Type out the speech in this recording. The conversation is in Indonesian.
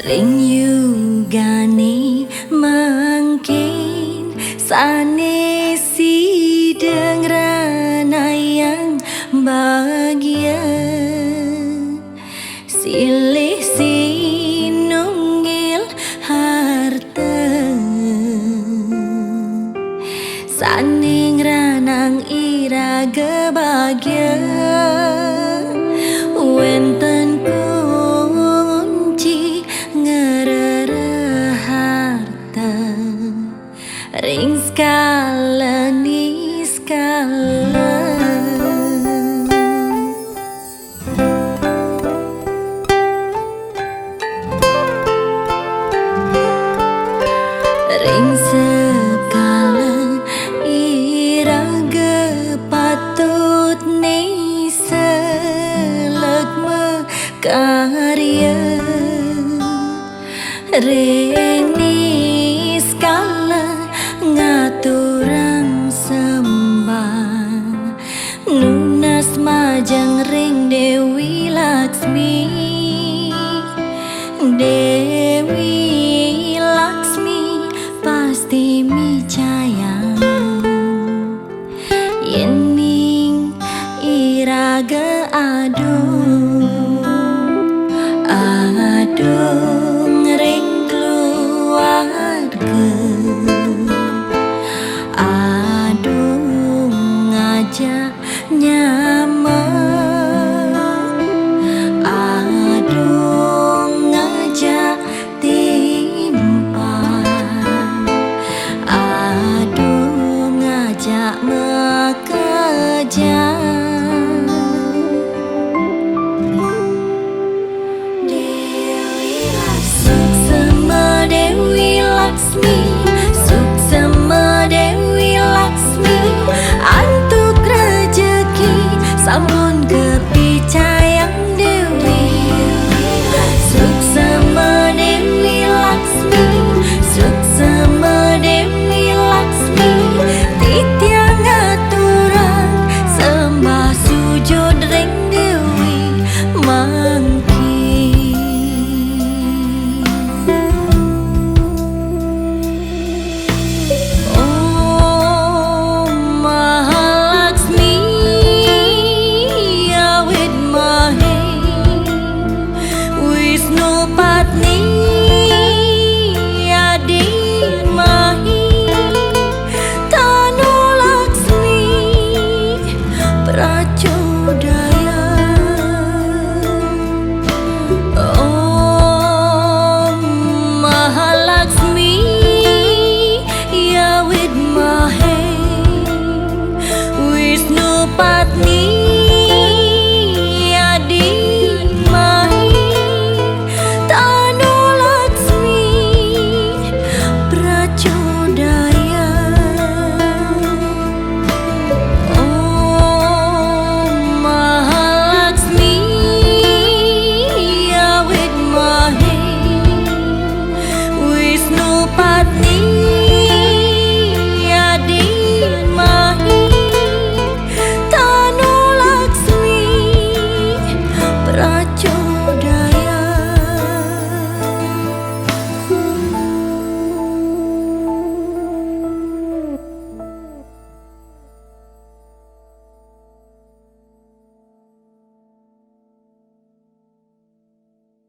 Ring yugani mangkin sanesi dengrana yang bahagia silih sinunggil harta saning ranang iraga bahagia wenten kunci ngerere harta ring skala ni skala ring skala iraga patut ni selagma karya ring skala ngaturang sembah nunas majang ring Dewi Laksmi Dewi Laksmi pasti micayang yening iraga adung adung ring keluarga adung ngajak nyaman adung ngajak timpang adung ngajak mekejar Dewi Laksmi